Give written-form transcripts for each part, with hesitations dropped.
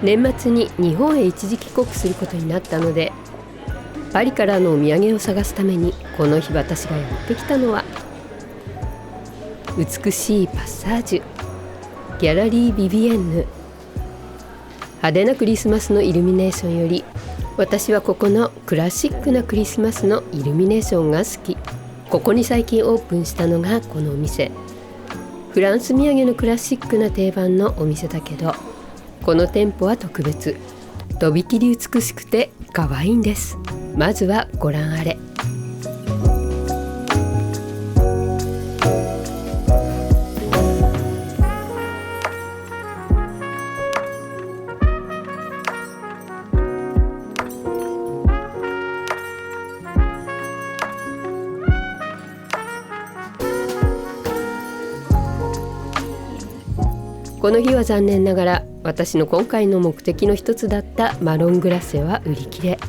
年末に日本へ一時帰国することになったので、パリからのお土産を探すためにこの日私がやってきたのは美しいパッサージュギャラリー・ビビエンヌ。派手なクリスマスのイルミネーションより私はここのクラシックなクリスマスのイルミネーションが好き。ここに最近オープンしたのがこのお店。フランス土産のクラシックな定番のお店だけど、この店舗は特別。とびきり美しくて可愛いんです。まずはご覧あれ。この日は残念ながら私の今回の目的の一つだったマロングラッセは売り切れ。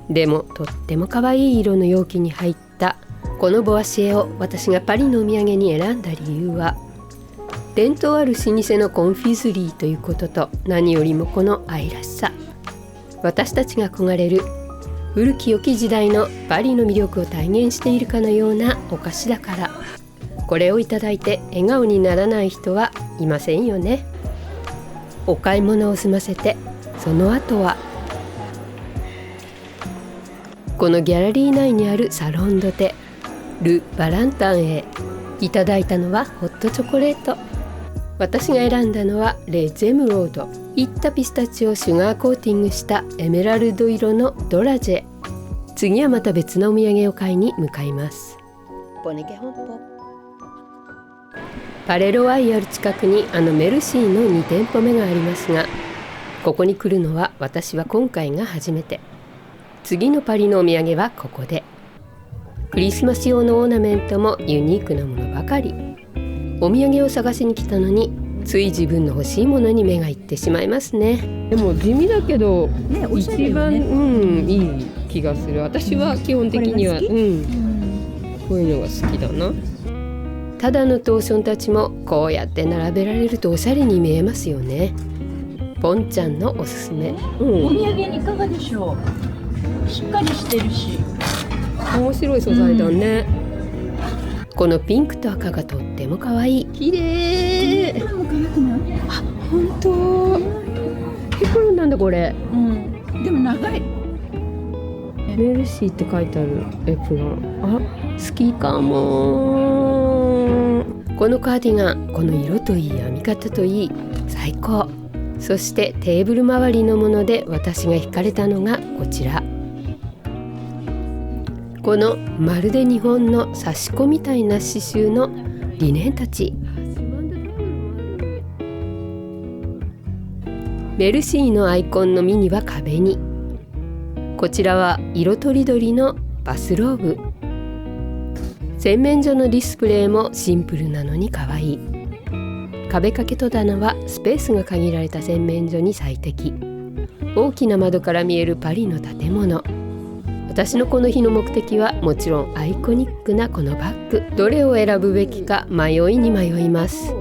でもとっても可愛い色の容器に入ったこのボアシエを私がパリのお土産に選んだ理由は、伝統ある老舗のコンフィズリーということと、何よりもこの愛らしさ。私たちが憧れる古き良き時代のパリの魅力を体現しているかのようなお菓子だから。これをいただいて笑顔にならない人はいませんよね。お買い物を済ませて、その後はこのギャラリー内にあるサロンドテル・バランタンへ。いただいたのはホットチョコレート。私が選んだのはレ・ゼムロード。いったピスタチオをシュガーコーティングしたエメラルド色のドラジェ。次はまた別のお土産を買いに向かいます。パレロワイヤル近くにメルシーの2店舗目がありますが、ここに来るのは私は今回が初めて。次のパリのお土産はここで。クリスマス用のオーナメントもユニークなものばかり。お土産を探しに来たのに、つい自分の欲しいものに目がいってしまいますね。でも地味だけど、ね、一番、いい気がする。私は基本的には、こういうのが好きだな。ただのトーションたちもこうやって並べられるとおしゃれに見えますよね。ポンちゃんのおすすめ、お土産にいかがでしょう。しっかりしてるし面白い素材だね、このピンクと赤がとっても可愛い。綺麗。あ、本当。エプロンなんだこれ、でも長い。メルシーって書いてあるエプロン。好きかも。このカーディガン、この色といい、編み方といい、最高。そしてテーブル周りのもので私が惹かれたのがこちら。このまるで日本の刺し子みたいな刺繍のリネンたち。メルシーのアイコンのミニは壁に。こちらは色とりどりのバスローブ。洗面所のディスプレイもシンプルなのに可愛い。壁掛け戸棚はスペースが限られた洗面所に最適。大きな窓から見えるパリの建物。私のこの日の目的はもちろんアイコニックなこのバッグ。どれを選ぶべきか迷いに迷います。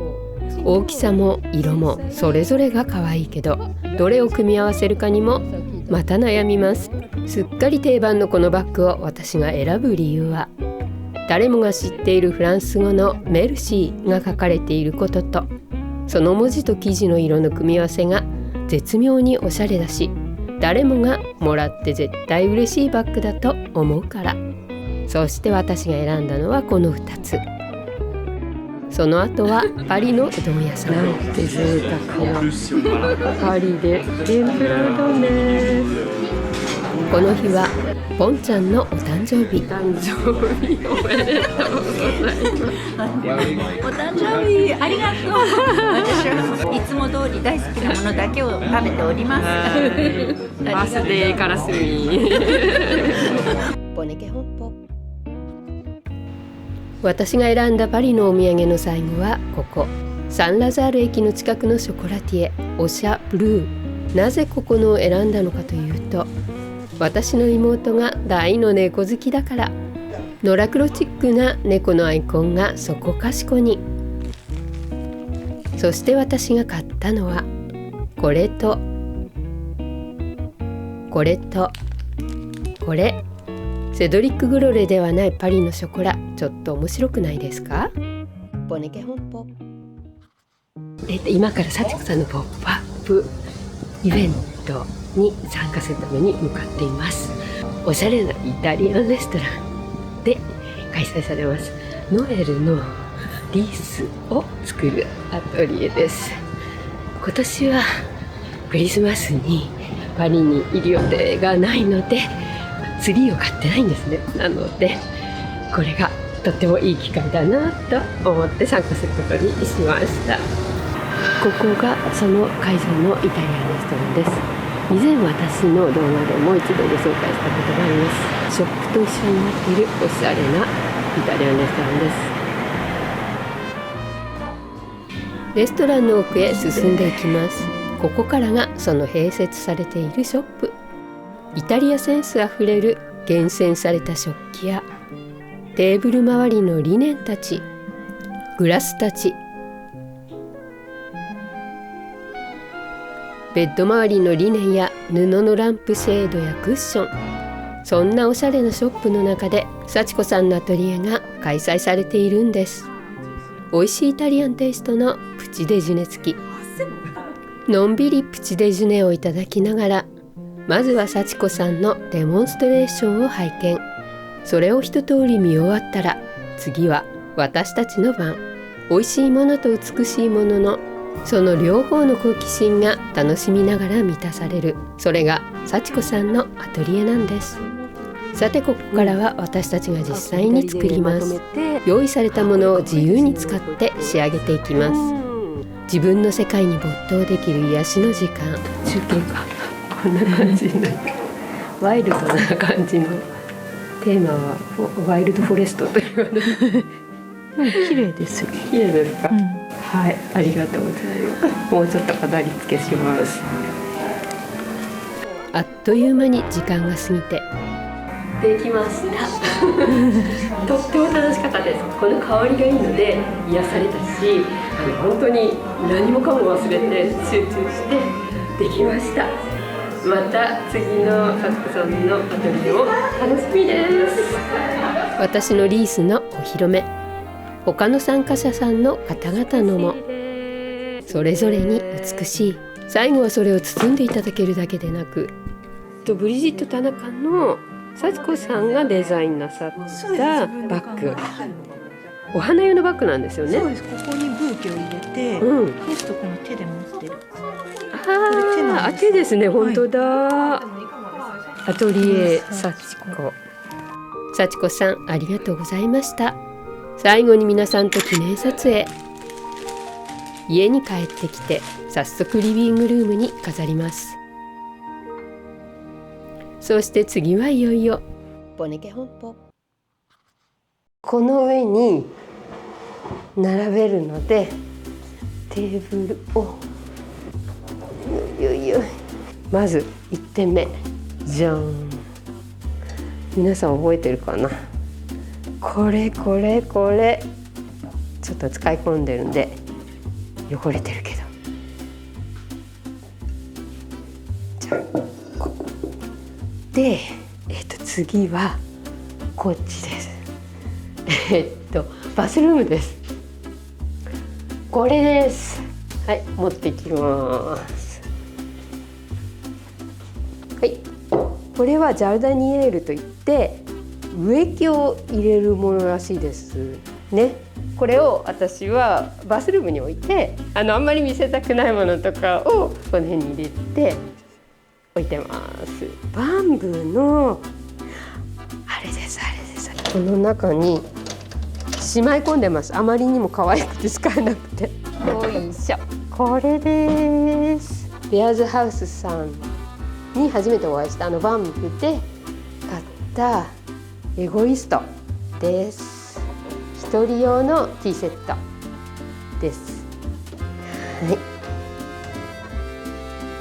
大きさも色もそれぞれが可愛いけど、どれを組み合わせるかにもまた悩みます。すっかり定番のこのバッグを私が選ぶ理由は、誰もが知っているフランス語のメルシーが書かれていることと、その文字と生地の色の組み合わせが絶妙におしゃれだし、誰もがもらって絶対嬉しいバッグだと思うから。そして私が選んだのはこの2つ。その後はパリのうどん屋さん。なんて贅沢なパリで天ぷらうどんです。この日はポンちゃんのお誕生日。誕生日おめでとうございます。お誕生日ありがとう。私はいつも通り大好きなものだけを食べております。バースデーからすみ。ボネケ本舗。私が選んだパリのお土産の最後はここサンラザール駅の近くのショコラティエオシャブルー。なぜここのを選んだのかというと、私の妹が大の猫好きだから。ノラクロチックな猫のアイコンがそこかしこに。そして私が買ったのはこれとこれとこれ。セドリック・グロレではないパリのショコラ、ちょっと面白くないですか？ボネケ本舗。今から幸子さんのポップアップイベントに参加するために向かっています。おしゃれなイタリアンレストランで開催されますノエルのリースを作るアトリエです。今年はクリスマスにパリにいる予定がないのでツリーを買ってないんですね。なのでこれがとってもいい機会だなと思って参加することにしました。ここがその会場のイタリアンレストランです。以前私の動画でも一度ご紹介したことがあります。ショップと一緒になっているおしゃれなイタリアンレストランです。レストランの奥へ進んでいきます。ここからがその併設されているショップ。イタリアセンスあふれる厳選された食器やテーブル周りのリネンたち、グラスたち、ベッド周りのリネンや布のランプシェードやクッション。そんなおしゃれなショップの中で幸子さんのアトリエが開催されているんです。美味しいイタリアンテイストのプチデジュネ付き。のんびりプチデジュネをいただきながら、まずは幸子さんのデモンストレーションを拝見。それを一通り見終わったら、次は私たちの番。美味しいものと美しいもののその両方の好奇心が楽しみながら満たされる。それが幸子さんのアトリエなんです。さてここからは私たちが実際に作ります。用意されたものを自由に使って仕上げていきます。自分の世界に没頭できる癒しの時間。中継がこんな感じになる。ワイルドな感じのテーマはワイルドフォレストと言われる。綺麗です。綺麗ですか？はい、ありがとうございます。もうちょっと飾り付けします。あっという間に時間が過ぎてできました。とっても楽しかったです。この香りがいいので癒されたし、本当に何もかも忘れて集中してできました。また次の幸子さんのアトリエも楽しみです。私のリースのお披露目、他の参加者さんの方々のもそれぞれに美しい。最後はそれを包んでいただけるだけでなく、ブリジット田中の幸子さんがデザインなさったバッグ、お花用のバッグなんですよね。そうです。ここにブーケを入れて、テストこの手で持ってる。手ですね。本当だ。アトリエ幸子。幸子さんありがとうございました。最後に皆さんと記念撮影。家に帰ってきて早速リビングルームに飾ります。そして次はいよいよボネケ本舗。この上に並べるのでテーブルをまず1点目じゃん。皆さん覚えてるかな。これちょっと使い込んでるんで汚れてるけど、じゃあここで、次はこっちです。バスルームです。これです。はい、持ってきます。はい、これはジャルダニエールといって植木を入れるものらしいですね。これを私はバスルームに置いて、あんまり見せたくないものとかをこの辺に入れて置いてます。バンブーのこの中にしまい込んでます。あまりにも可愛くて使えなくて。よいしょ。これです。ベアーズハウスさんに初めてお会いしたバンブで買ったエゴイストです。一人用のティーセットです。はい。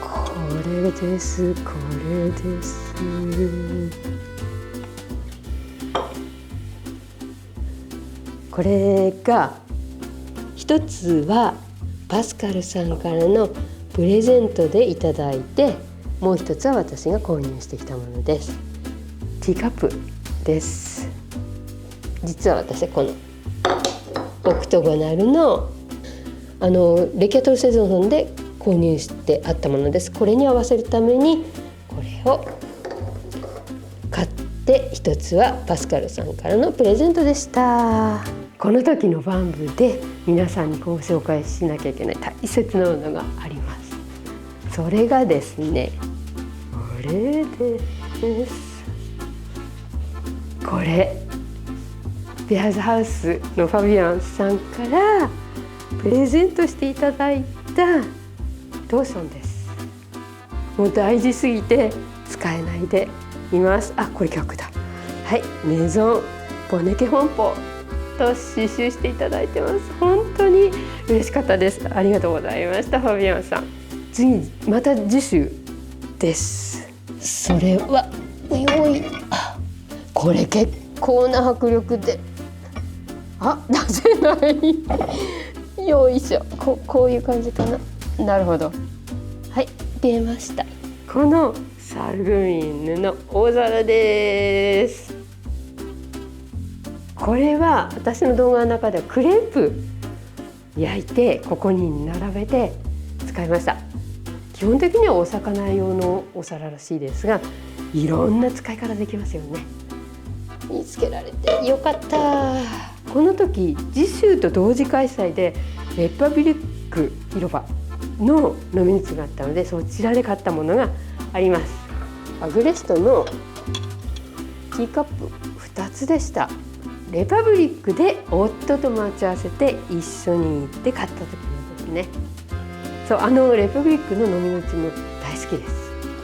これです。これです。これが一つはパスカルさんからのプレゼントでいただいて、もう一つは私が購入してきたものです。ティーカップです。実は私はこのオクトゴナルのレキアトルセゾンで購入してあったものです。これに合わせるためにこれを買って、一つはパスカルさんからのプレゼントでした。この時のバンブで皆さんにご紹介しなきゃいけない大切なものがあります。それがですね、これです。これベアーズハウスのファビアンさんからプレゼントしていただいたローションです。もう大事すぎて使えないでいます。あ、これ曲だ。はい、メゾンボネケ本舗と刺繍していただいてます。本当に嬉しかったです。ありがとうございました、ファビアンさん。次また次週です。それはよい、これ結構な迫力で出せないよいしょ。こういう感じかな。なるほど。はい、出ました。このサルグミンの大皿です。これは私の動画の中ではクレープ焼いてここに並べて使いました。基本的にはお魚用のお皿らしいですが、いろんな使い方できますよね。見つけられてよかった。この時次週と同時開催でレパブリック広場の飲み水があったので、そちらで買ったものがあります。アグレストのティーカップ2つでした。レパブリックで夫と待ち合わせて一緒に行って買った時のですね。そう、レパブリックの飲み口も大好きで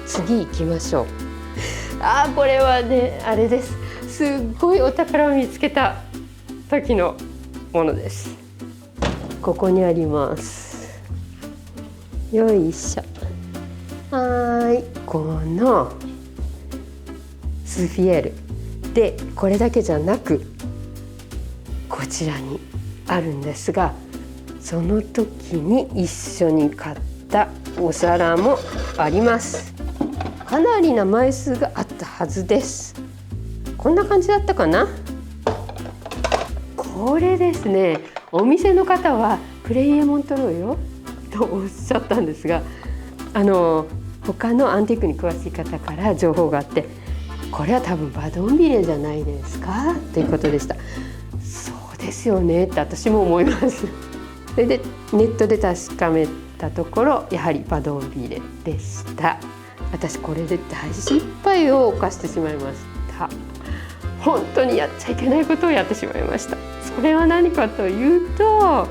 す。次行きましょう。これはね、あれです。すっごいお宝を見つけた時のものです。ここにあります。よいしょ。このスフィエルで、これだけじゃなくこちらにあるんですが、その時に一緒に買ったお皿もあります。かなりな枚数があったはずです。こんな感じだったかな。これですね、お店の方はプレイエモントロイよとおっしゃったんですが、他のアンティークに詳しい方から情報があって、これは多分バドンビレじゃないですかということでした。そうですよねって私も思います。それでネットで確かめたところ、やはりバドンビレでした。私これで大失敗を犯してしまいました。本当にやっちゃいけないことをやってしまいました。それは何かというと、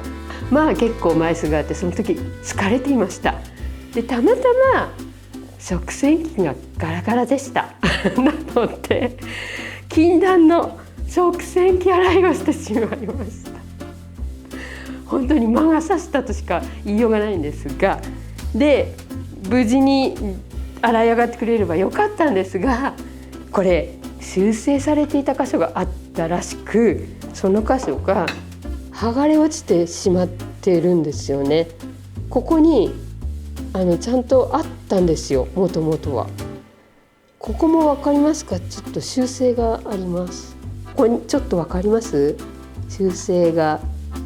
結構枚数があって、その時疲れていました。でたまたま食洗機がガラガラでしたなので禁断の食洗機洗いをしてしまいました。本当に魔が差したとしか言いようがないんですが、で無事に洗い上がってくれればよかったんですが、これ修正されていた箇所があったらしく、その箇所が剥がれ落ちてしまってるんですよね。ここにちゃんとあったんですよ、もともとは。ここも分かりますか？ちょっと修正があります。これちょっと分かります？修正が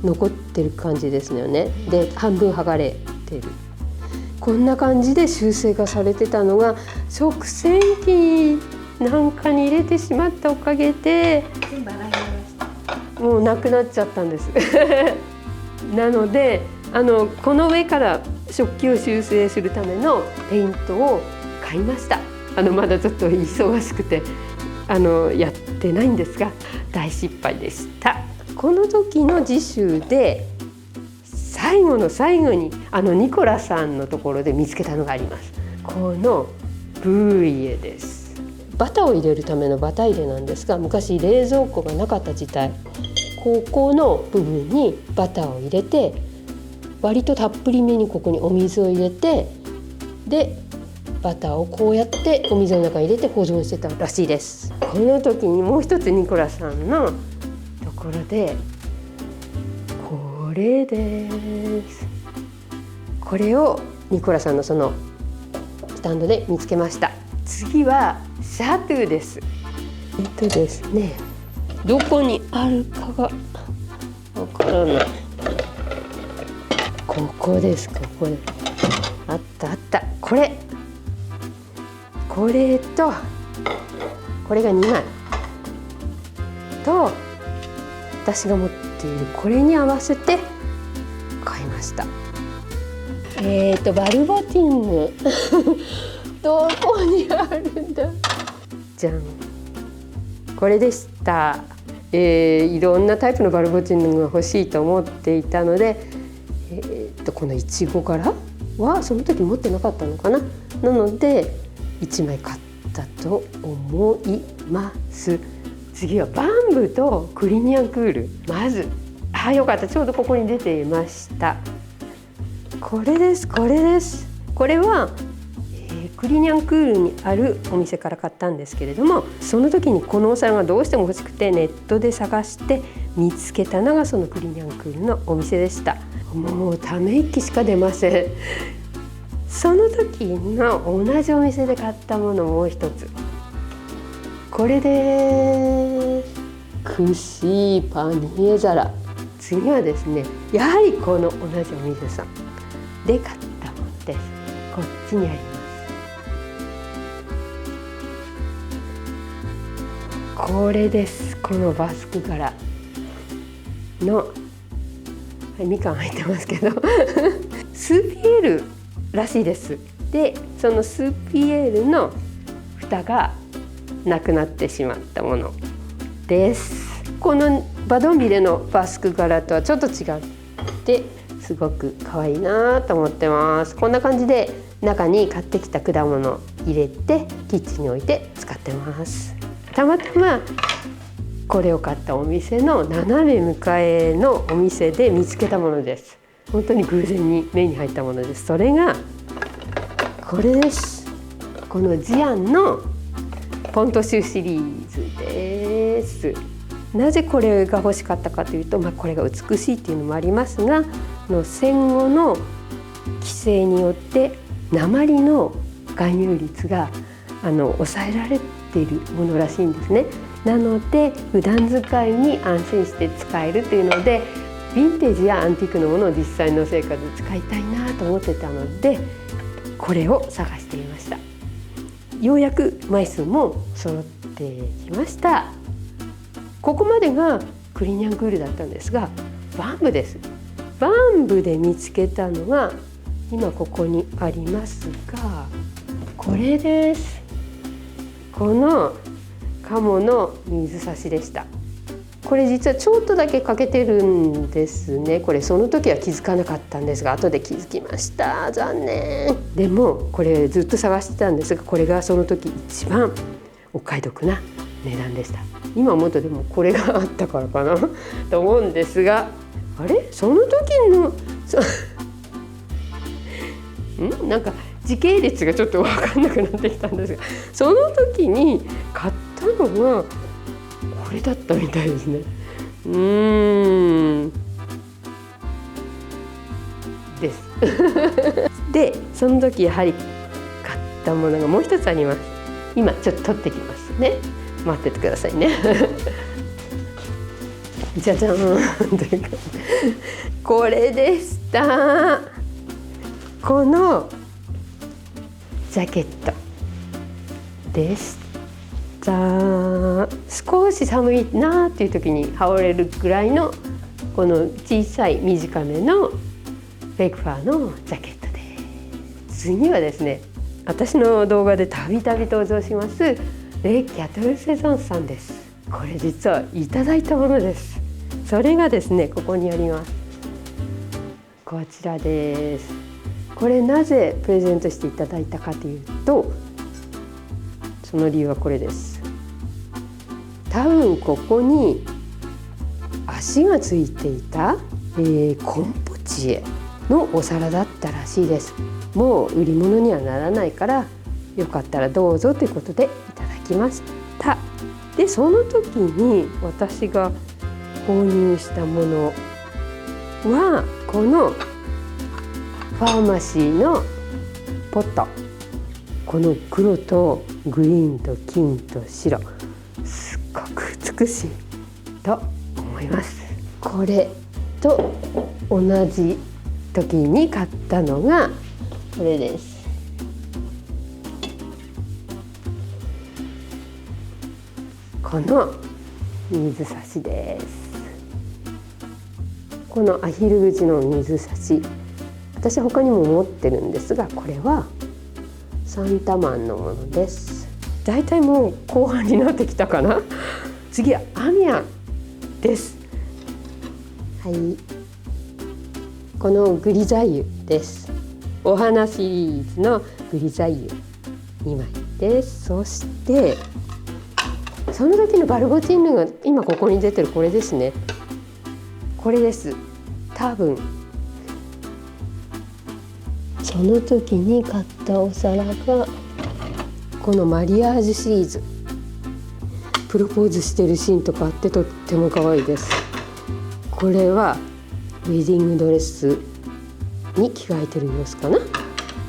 残ってる感じですよね。で半分剥がれてる。こんな感じで修正がされてたのが、食洗機なんかに入れてしまったおかげで全部洗いました。もうなくなっちゃったんですなのでこの上から食器を修正するためのペイントを買いました。まだちょっと忙しくてやってないんですが大失敗でした。この時の次週で最後の最後にニコラさんのところで見つけたのがあります。このブーイエです。バターを入れるためのバター入れなんですが、昔冷蔵庫がなかった時代、ここの部分にバターを入れて、割とたっぷりめにここにお水を入れて、でバターをこうやってお水の中に入れて保存してたらしいです。この時にもう一つニコラさんのところでこれです。これをニコラさんのそのスタンドで見つけました。次はシャトゥです。ですね、どこにあるかがわからない。ここです。ここであったあった。これとこれが2枚と私が持っているこれに合わせて買いました。バルボティンヌどこにあるんだ。じゃん、これでした。いろんなタイプのバルボティンヌが欲しいと思っていたので、このいちご柄はその時持ってなかったのかな。なので1枚買ったと思います。次はバンブとクリニャンクール。まずよかった、ちょうどここに出ていました。これです。これは、クリニャンクールにあるお店から買ったんですけれども、その時にこのお皿がどうしても欲しくてネットで探して見つけたのがそのクリニャンクールのお店でした。もうため息しか出ません。その時の同じお店で買ったものもう一つ、これでクシーパニエ皿。次はですね、やはりこの同じお店さんで買ったものです。こっちにあります。これです。このバスク柄の、みかん入ってますけどスーピエールらしいです。でそのスーピエールの蓋がなくなってしまったものです。このバドンビレのバスク柄とはちょっと違ってすごく可愛いなと思ってます。こんな感じで中に買ってきた果物を入れてキッチンに置いて使ってます。たまたまこれを買ったお店の斜め向かいのお店で見つけたものです。本当に偶然に目に入ったものです。それがこれです。このジアンのポントシュシリーズです。なぜこれが欲しかったかというと、これが美しいっていうのもありますが、戦後の規制によって鉛の含有率が抑えられているものらしいんですね。なので普段使いに安心して使えるというので、ヴィンテージやアンティークのものを実際の生活で使いたいなと思ってたので、これを探していました。ようやく枚数も揃ってきました。ここまでがクリニャンクールだったんですが、バンブです。バンブで見つけたのが今ここにありますが、これです。このカモの水差しでした。これ実はちょっとだけ欠けてるんですね。これその時は気づかなかったんですが、後で気づきました。残念。でもこれずっと探してたんですが、これがその時一番お買い得な値段でした。今思うとでもこれがあったからかなと思うんですが、あれその時のなんか時系列がちょっと分かんなくなってきたんですが、その時に買ったのがこれだったみたいですね。ですでその時やはり買ったものがもう一つあります。今ちょっと取ってきますね。待っててくださいねじゃじゃーんこれでした。このジャケットでした。少し寒いなっていう時に羽織れるぐらいのこの小さい短めのフェイクファーのジャケットです。次はですね、私の動画でたびたび登場しますレ・キャトルセゾンさんです。これ実はいただいたものです。それがですね、ここにあります。こちらです。これなぜプレゼントしていただいたかというと、その理由はこれです。多分ここに足がついていた、コンポチエのお皿だったらしいです。もう売り物にはならないからよかったらどうぞということでいただきました。でその時に私が購入したものはこのファーマシーのポット、この黒とグリーンと金と白、すっごく美しいと思います。これと同じ時に買ったのがこれです。この水差しです。このアヒル口の水差し、私他にも持ってるんですが、これはサンタマンのものです。だいたいもう後半になってきたかな。次はアミヤンです。はい、このグリザイユです。お花シリーズのグリザイユ2枚です。そしてその時のバルゴチンヌが今ここに出てるこれですね。これです。多分その時に買ったお皿がこのマリアージュシリーズ、プロポーズしてるシーンとかあってとっても可愛いです。これはウェディングドレスに着替えてる様子かな。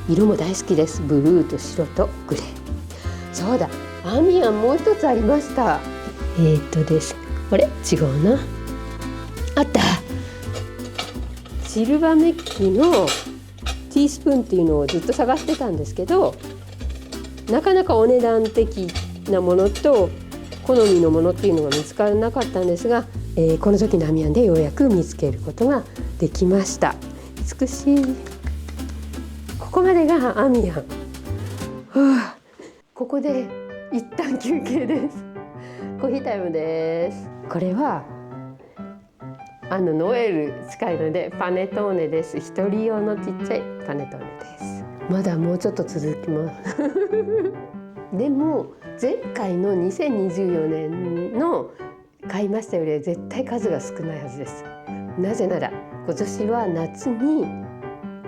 色も大好きです。ブルーと白とグレー。そうだ、アミヤンもう一つありました。ですこれ違うな、あった。シルバメッキのティースプーンっていうのをずっと探してたんですけど、なかなかお値段的なものと好みのものっていうのが見つからなかったんですが、この時のアミヤンでようやく見つけることができました。美しい。ここまでがアミヤン。ここで一旦休憩です。コーヒータイムです。これはノエル近いのでパネトーネです。一人用のちっちゃいパネトーネです。まだもうちょっと続きますでも前回の2024年の買いましたより絶対数が少ないはずです。なぜなら今年は夏に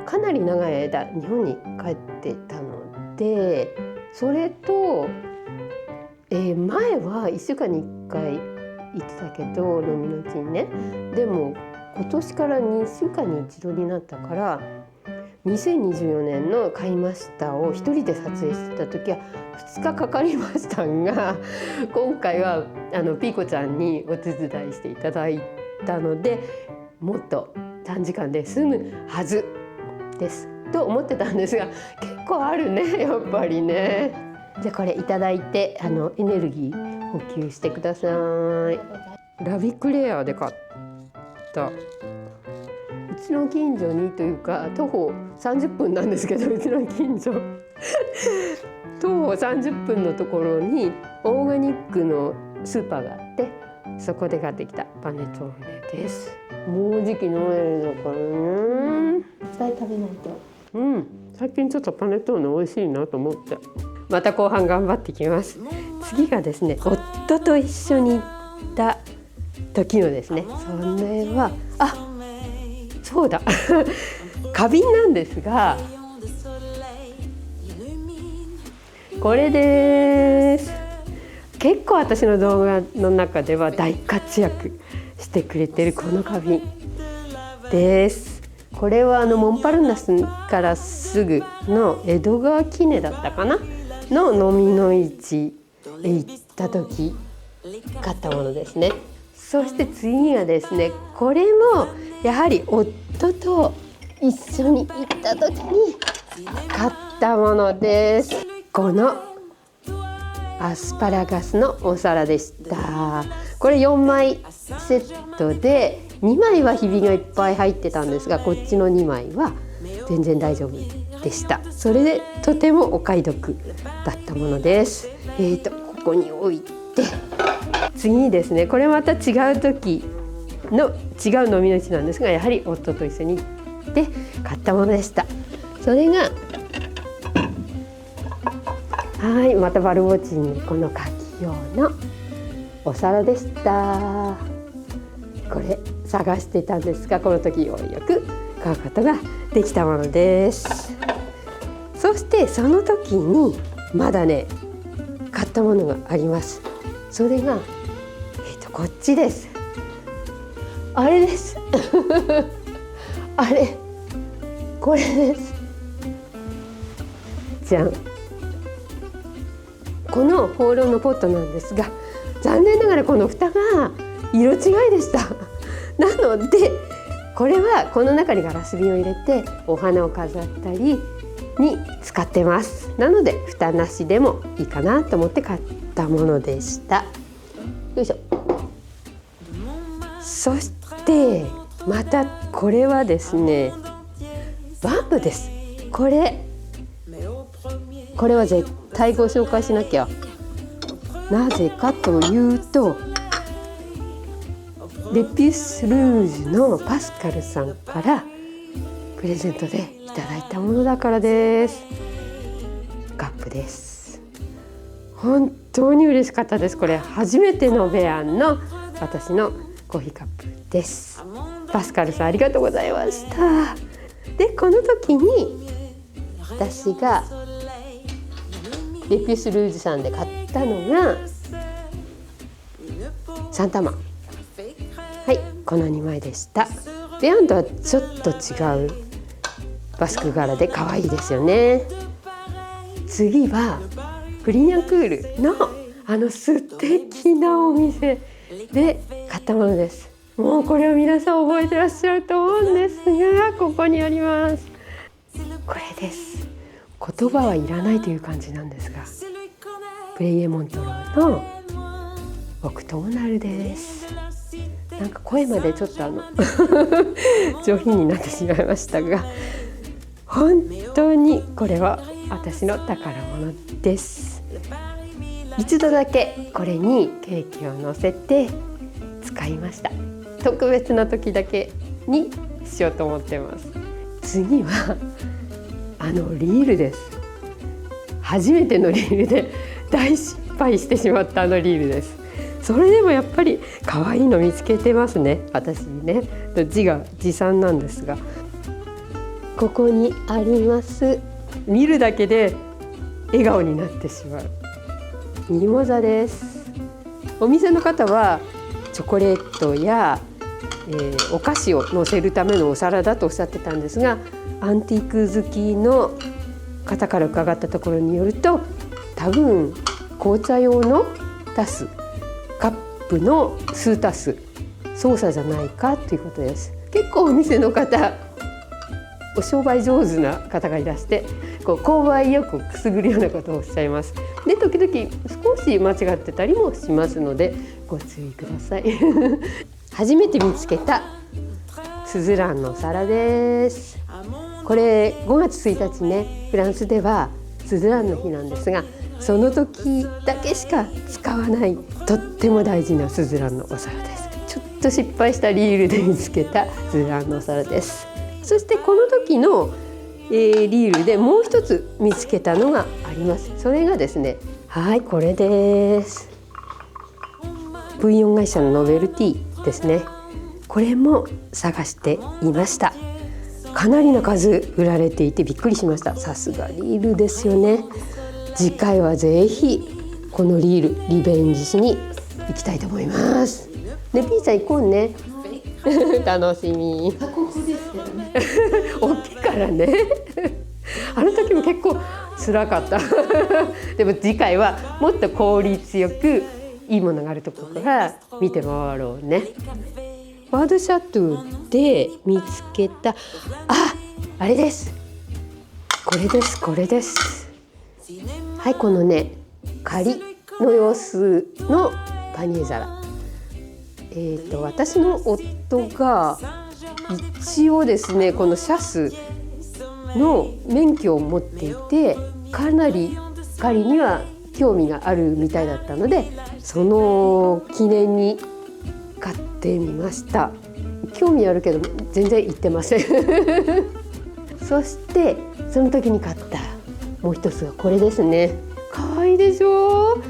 かなり長い間日本に帰っていたので、それと、前は1週間に1回行ってたけど飲みのうちにね、でも今年から2週間に1度になったから、2024年の買いましたを一人で撮影してた時は2日かかりましたが、今回はピーコちゃんにお手伝いしていただいたのでもっと短時間で済むはずですと思ってたんですが、結構あるねやっぱりね。じゃあこれいただいてエネルギー補給してください。ラビクレアで買った。うちの近所にというか徒歩30分なんですけど、うちの近所徒歩30分のところにオーガニックのスーパーがあって、そこで買ってきたパネトーネです。もうじきノエルだからね、いっぱい食べないと。最近ちょっとパネトーネ美味しいなと思って、また後半頑張ってきます。次がですね、夫と一緒に行った時のですね、それはそうだ花瓶なんですが、これです。結構私の動画の中では大活躍してくれてるこの花瓶です。これはモンパルナスからすぐの江戸川記念だったかなの飲みの市へ行った時買ったものですね。そして次がですね、これもやはり夫と一緒に行った時に買ったものです。このアスパラガスのお皿でした。これ4枚セットで2枚はひびがいっぱい入ってたんですが、こっちの2枚は全然大丈夫でした。それでとてもお買い得だったものです。ここに置いて、次にですね、これまた違う時の違う飲みの市なんですが、やはり夫と一緒に行って買ったものでした。それがはい、またバルボチンこの牡蠣用のお皿でした。これ探してたんですが、この時ようやく買うことができたものです。そしてその時にまだね買ったものがあります。それが、こっちです。あれですあれ、これです。じゃん。このホーローのポットなんですが、残念ながらこの蓋が色違いでしたなのでこれはこの中にガラス瓶を入れてお花を飾ったりに使ってます。なので蓋なしでもいいかなと思って買ったものでした。よいしょ。そしてまたこれはですね、バンブです。これは絶対ご紹介しなきゃ。なぜかというと、レピュスルージュのパスカルさんからプレゼントでいただいたものだからです。カップです。本当に嬉しかったです。これ初めてのベアンの私のコーヒーカップです。パスカルさんありがとうございました。でこの時に私がレピュスルージュさんで買ったのが3玉、はい、この2枚でした。ベアンとはちょっと違うバスク柄で可愛いですよね。次はフリニャンクールの素敵なお店で買ったものです。もうこれを皆さん覚えてらっしゃると思うんですが、ここにあります。これです。言葉はいらないという感じなんですが、プレイエモントローのオクトーナルです。なんか声までちょっと上品になってしまいましたが、本当にこれは私の宝物です。一度だけこれにケーキを乗せて使いました。特別な時だけにしようと思ってます。次はリールです。初めてのリールで大失敗してしまったリールです。それでもやっぱり可愛いの見つけてますね。私ね、字が持参なんですが、ここにあります。見るだけで笑顔になってしまうミモザです。お店の方はチョコレートや、お菓子を乗せるためのお皿だとおっしゃってたんですが、アンティーク好きの方から伺ったところによると、多分紅茶用のタス、カップの数タス操作じゃないかということです。結構お店の方、お商売上手な方がいらして、購買意欲をくすぐるようなことをおっしゃいます。で時々少し間違ってたりもしますのでご注意ください初めて見つけたスズランのお皿です。これ5月1日ね、フランスではスズランの日なんですが、その時だけしか使わないとっても大事なスズランのお皿です。ちょっと失敗したリールで見つけたスズランのお皿です。そしてこの時の、リールでもう一つ見つけたのがあります。それがですね、はい、これです。ブイヨン会社のノベルティですね。これも探していました。かなりの数売られていてびっくりしました。さすがリールですよね。次回はぜひこのリールリベンジしに行きたいと思います。ね、ピーさん行こうね楽しみ。過酷ですけどね大きいからねあの時も結構辛かったでも次回はもっと効率よくいいものがあるところから見て回ろうね。ワードシャトゥで見つけた、あれです。これです、これです。はい、このね、仮の様子のパニエ皿。私の夫が一応ですね、このシャスの免許を持っていて、かなり狩りには興味があるみたいだったので、その記念に買ってみました。興味あるけど全然行ってませんそしてその時に買ったもう一つがこれですね。可愛いでしょ。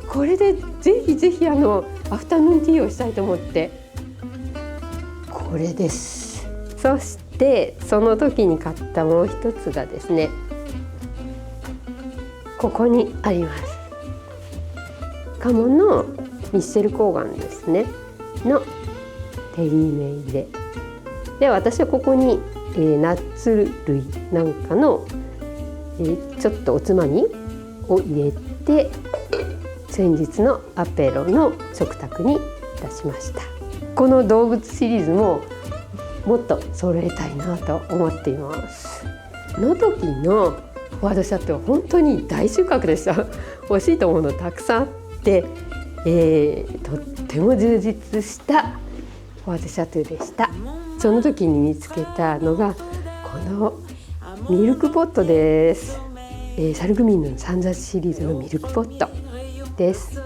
これでぜひぜひアフタヌーンティーをしたいと思って、これです。そしてその時に買ったもう一つがですね、ここにあります。カモのミッシェルコーガンですねのテリーメイレで、私はここに、ナッツ類なんかの、ちょっとおつまみを入れて先日のアペロの食卓に出しました。この動物シリーズももっと揃えたいなと思っています。の時のフォワードシャトーは本当に大収穫でした。欲しいと思うのたくさんあって、とっても充実したフォワードシャトーでした。その時に見つけたのがこのミルクポットです。サルグミンの3冊シリーズのミルクポットです。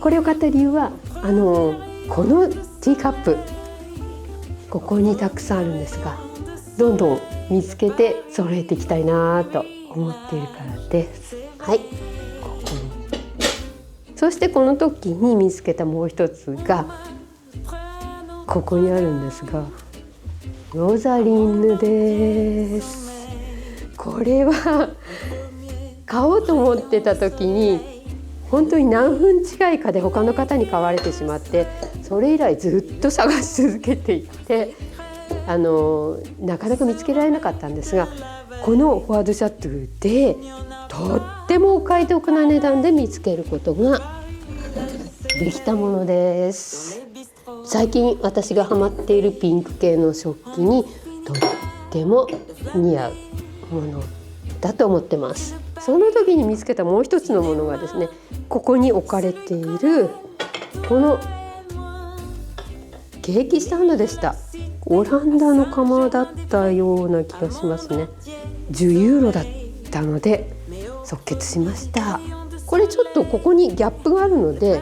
これを買った理由はこのティーカップここにたくさんあるんですが、どんどん見つけて揃えていきたいなと思っているからです。はい、ここに。そしてこの時に見つけたもう一つがここにあるんですが、ロザリンヌです。これは買おうと思ってた時に本当に何分違いかで他の方に買われてしまって、それ以来ずっと探し続けていてなかなか見つけられなかったんですが、このフォワードシャトーでとってもお買い得な値段で見つけることができたものです。最近私がハマっているピンク系の食器にとっても似合うものだと思ってます。その時に見つけたもう一つのものがですね、ここに置かれているこのケーキスタンドでした。オランダの窯だったような気がしますね。10ユーロだったので即決しました。これちょっとここにギャップがあるので、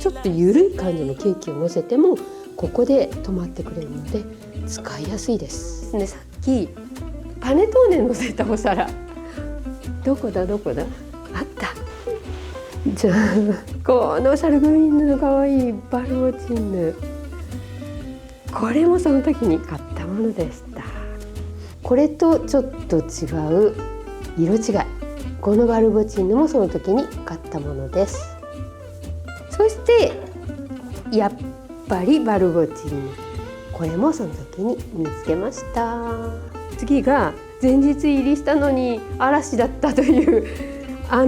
ちょっと緩い感じのケーキを乗せてもここで止まってくれるので使いやすいです。ね、さっきパネトーネ乗せたお皿どこだあった。じゃあこのサルグミンヌのかわいいバルボチンヌ、これもその時に買ったものでした。これとちょっと違う色違い、このバルボチンヌもその時に買ったものです。そしてやっぱりバルボチンヌ、これもその時に見つけました。次が前日入りしたのに嵐だったというア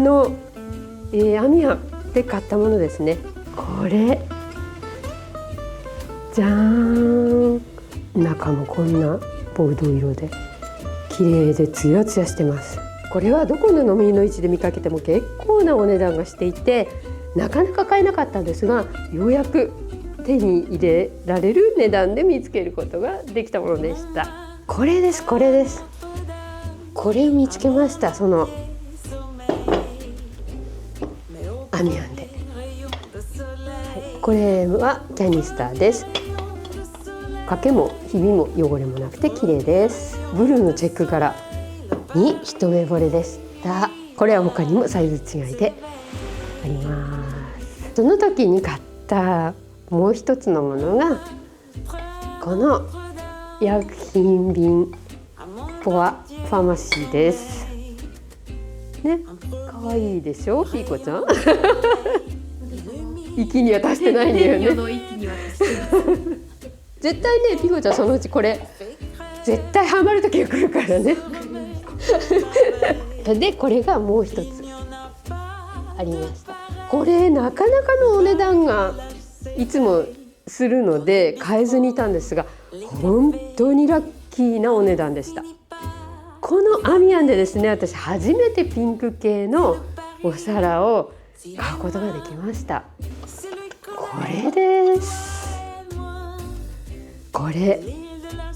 ミヤで買ったものですね。これじゃーん、中もこんなボード色で綺麗でツヤツヤしてます。これはどこの飲みの市で見かけても結構なお値段がしていて、なかなか買えなかったんですが、ようやく手に入れられる値段で見つけることができたものでした。これです。これを見つけました。そのアミヤンで、はい、これはキャニスターです。掛けもひびも汚れもなくて綺麗です。ブルーのチェック柄に一目惚れでした。これは他にもサイズ違いであります。その時に買ったもう一つのものがこの薬品瓶ポアファーマシーですね。可愛いでしょピーコちゃん息には達してないんだよね絶対ね、ピーコちゃんそのうちこれ絶対ハマる時が来るからねでこれがもう一つありました。これなかなかのお値段がいつもするので買えずにいたんですが、本当にラッキーなお値段でした。このアミヤンでですね、私初めてピンク系のお皿を買うことができました。これです。これ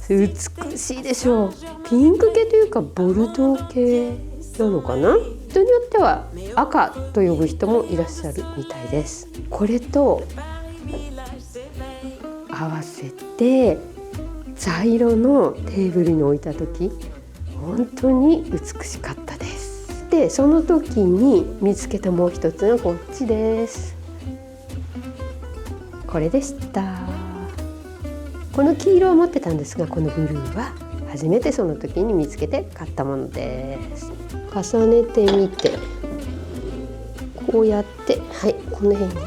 美しいでしょう。ピンク系というかボルドー系なのかな。人によっては赤と呼ぶ人もいらっしゃるみたいです。これと合わせて茶色のテーブルに置いた時、本当に美しかったです。でその時に見つけたもう一つがこっちです。これでした。この黄色を持ってたんですが、このブルーは初めてその時に見つけて買ったものです。重ねてみて、こうやって、はい、この辺に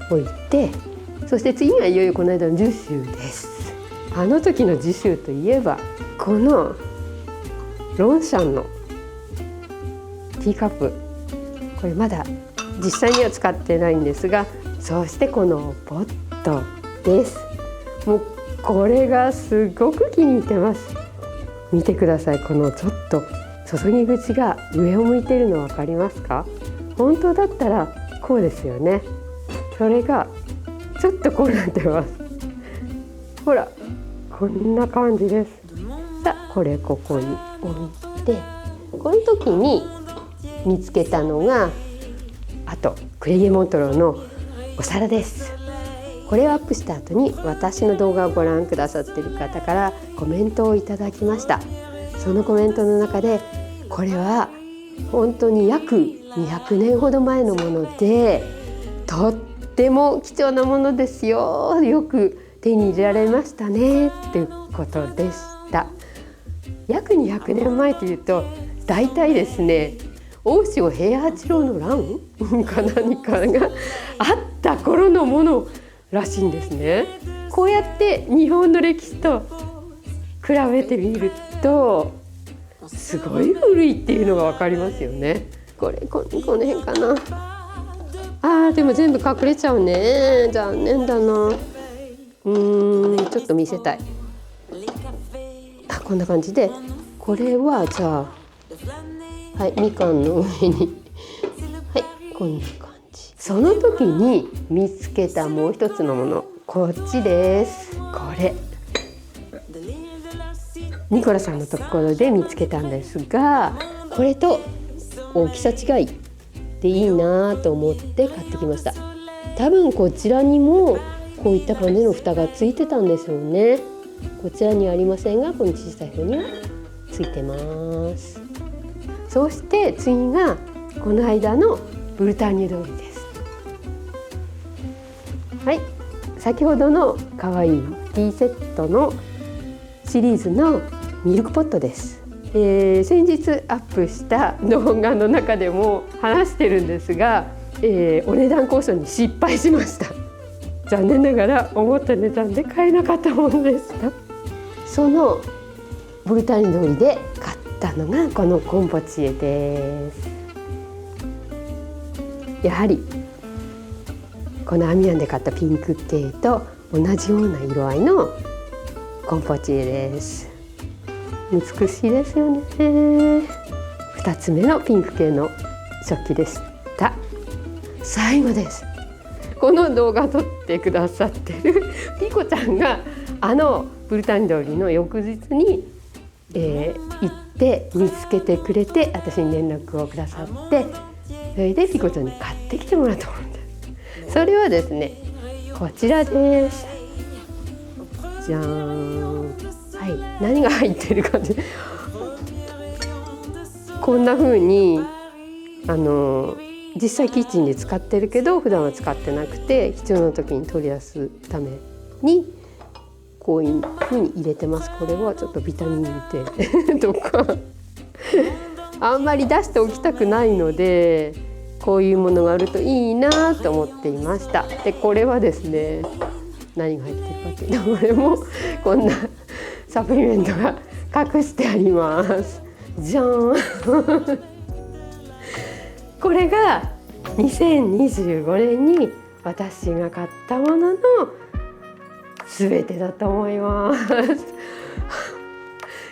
置いて、そして次がいよいよこの間のジュシュです。あの時のジュシュといえば、このロンシャンのティーカップ、これまだ実際には使ってないんですが、そしてこのポットです。もうこれがすごく気に入ってます。見てください。このちょっと注ぎ口が上を向いてるの分かりますか？本当だったらこうですよね。それがちょっとこうなってます。ほら、こんな感じです。さあ、これここに置いて、この時に見つけたのが、あとクレイエモントローのお皿です。これをアップした後に私の動画をご覧くださっている方からコメントをいただきました。そのコメントの中で、これは本当に約200年ほど前のもので、とっても貴重なものですよ、よく手に入れられましたねということでした。約200年前というと、だいたいですね、大塩平八郎の乱か何かがあった頃のものらしいんですね。こうやって日本の歴史と比べてみると、すごい古いっていうのが分かりますよね。この辺かな。でも全部隠れちゃうね。残念だな。ちょっと見せたい。こんな感じで、これはじゃあ、はい、みかんの上にはい、こんな感じ。その時に見つけたもう一つのもの、こっちです。これニコラさんのところで見つけたんですが、これと大きさ違いでいいなと思って買ってきました。多分こちらにもこういった感じの蓋がついてたんですよね。こちらにはありませんが、この小さい方にはついてます。そして次がこの間のブルターニュ通りです。はい、先ほどのかわいいティーセットのシリーズのミルクポットです。先日アップした動画の中でも話してるんですが、お値段交渉に失敗しました。残念ながら思った値段で買えなかったものでした。そのブルターニュ通りで買ったのがこのコンポチエです。やはりこのアミヤンで買ったピンク系と同じような色合いのコンポチエです。美しいですよね。2つ目のピンク系の食器でした。最後です。この動画撮ってくださってるピコちゃんがブルターニュ通りの翌日に、行って見つけてくれて、私に連絡をくださって、それでピコちゃんに買ってきてもらったものです。それはですね、こちらです。じゃーん。はい、何が入ってるかでこんな風に実際キッチンで使ってるけど普段は使ってなくて、必要な時に取り出すためにこういう風に入れてます。これはちょっとビタミン D とかあんまり出しておきたくないので、こういうものがあるといいなと思っていました。でこれはですね、何が入ってるかというと、これもこんなサプリメントが隠してあります。じゃーんこれが2025年に私が買ったものの全てだと思います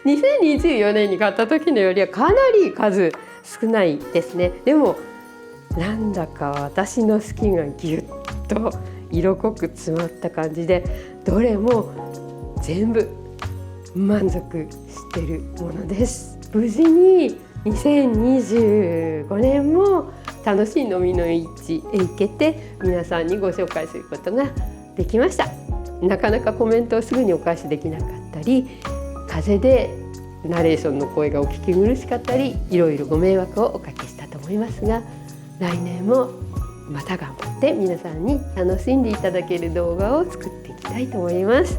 2024年に買った時のよりはかなり数少ないですね。でもなんだか私の好きがギュッと色濃く詰まった感じで、どれも全部満足してるものです。無事に2025年も楽しい飲みの市へ行けて皆さんにご紹介することができました。なかなかコメントをすぐにお返しできなかったり、風でナレーションの声がお聞き苦しかったり、いろいろご迷惑をおかけしたと思いますが、来年もまた頑張って皆さんに楽しんでいただける動画を作っていきたいと思います。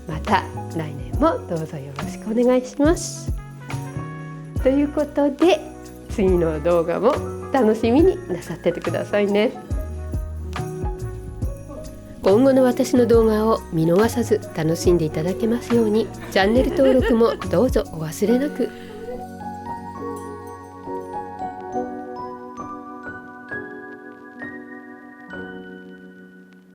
また来年もどうぞよろしくお願いします。ということで、次の動画も楽しみになさっててくださいね。今後の私の動画を見逃さず楽しんでいただけますように、チャンネル登録もどうぞお忘れなく。